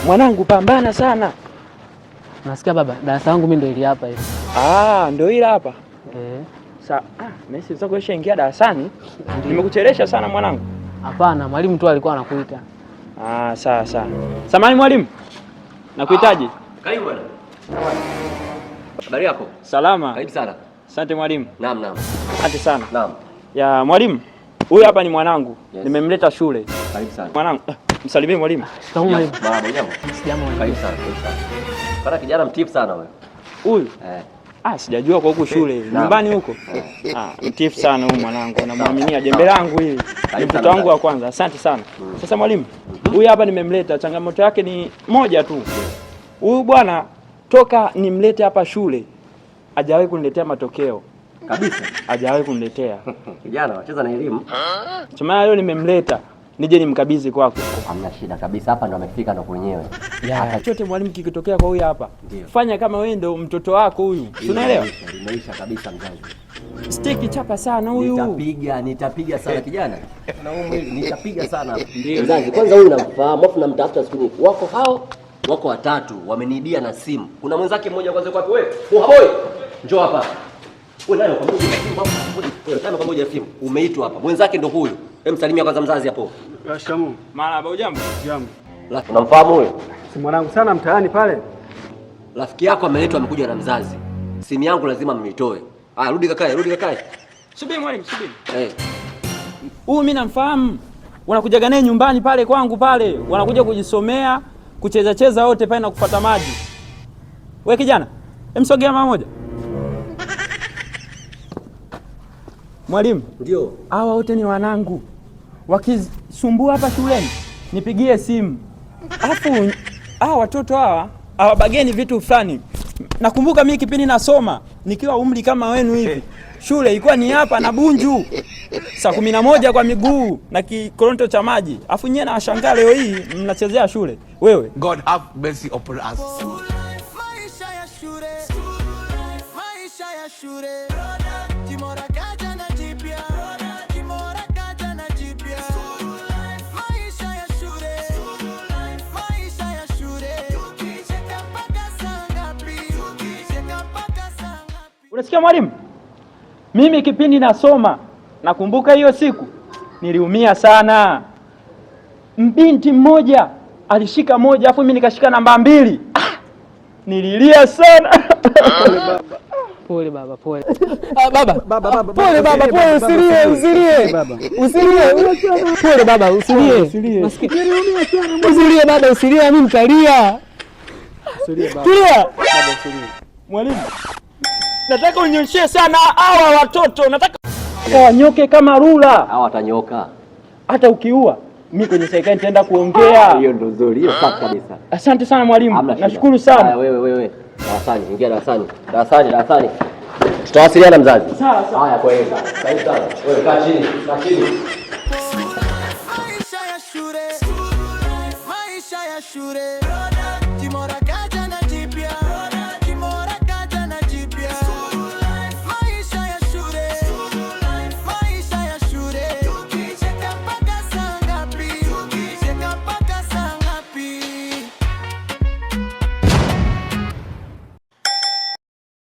Mwanangu pambana sana. Nasikia baba, darasa langu mimi ndio ili hapa hivi. Ndio ile hapa. Sasa mimi sasa kuishaingia darasani. Nimekuchelewesha sana mwanangu. Hapana, mwalimu tu alikuwa anakuita. Sawa. Samahani mwalimu. Nakuhitaji. Karibu bwana. Habari yako? Salama. Karibu sana. Asante mwalimu. Naam. Asante sana. Naam. Ya mwalimu, huyu hapa ni mwanangu. Yes. Nimemleta shule. Karibu sana. Mwanangu, msalimie mwalimu. Shikamoo mwalimu. Baba, jambo. Sijambo. Karibu sana. Bana kijana mtifu sana wewe. Huyu? Sijajua kwa huko shule. Nyumbani huko. Mtifu sana huyu mwanangu. Namwaminia jembe langu hili. Ni mtoto wangu wa kwanza. Asante sana. Sasa mwalimu, huyu hapa nimemleta. Changamoto yake ni moja tu. Huyu bwana toka nimlete hapa shule hajawahi kuniletea matokeo. Kabisa. Hajawahi kuniletea. Kijana wacheza na elimu. Chama leo nimemleta. Nije nimkabidhi kwako. Hamna shida kabisa, hapa ndo amefika ndo kwenyewe. Chote mwalimu kikitokea kwa huyu hapa. Fanya kama wewe ndo mtoto wako huyu. Tunaelewa? Imeisha kabisa mzazi. Stiki chapa sana huyu. Nitapiga sana kijana. Na huyu mwili nitapiga sana. Ndio. Mzazi, kwanza huyu namfahamu, afu namtafuta siku nyingi. Wako watatu, wameniidia na simu. Kuna mwenzake mmoja kwanza kwa wewe. Boy, njoo hapa. Wewe nani kwa mmoja simu hapa? Wewe nani kwa mmoja simu? Umeitwa hapa. Mwenzake ndo huyu. Msalimia kwanza mzazi hapo. Shikamoo. Marahaba, hujambo? Jambo. Unamfahamu huyo? Si mwanangu sana mtaani pale. Rafiki yako ameletwa, amekuja na mzazi. Simu yangu lazima mnitoe. Rudi kakae. Subiri mwalimu, subiri. Huyu mimi namfahamu. Wanakujaga naye nyumbani pale kwangu pale. Wanakuja kujisomea, kucheza wote pale na kufuata maji. Wewe kijana, msogea mara moja. Mwalimu, ndio. Hawa wote ni wanangu. Wakisumbua hapa shuleni, nipigie simu. Alafu watoto hawa bageni vitu fulani. Nakumbuka mimi kipindi nasoma, nikiwa umri kama wenu hivi. Shule ilikuwa ni hapa na Bunju. Saa 11 kwa miguu na kikoronto cha maji. Alafu nyewe nawashangaa leo hii mnachezea shule. Wewe, God have mercy upon us. Maisha ya shule. Unasikia mwalimu? Mimi kipindi nasoma, nakumbuka hiyo siku niliumia sana. Mbinti mmoja alishika moja, afu mimi nikashika namba 2. Nililia sana. Pole baba, pole. Baba. Pole baba, pole, usilie. Pole baba, usilie. Usilie baba, usilie, mimi nitalia. Usilie baba. Tulia. Mwalimu, nataka unyonyeshe sana hawa watoto. Nataka wanyoke kama rula. Hawa watanyoka. Hata ukiua, mimi kwenye serikali nitaenda kuongea. Hiyo ndo nzuri, hiyo safi kabisa. Asante sana mwalimu. Nashukuru sana. Haya wewe. Darasani, ingia darasani. Tutawasiliana mzazi. Sawa. Haya kwenda. Sawa. Wewe kaa chini.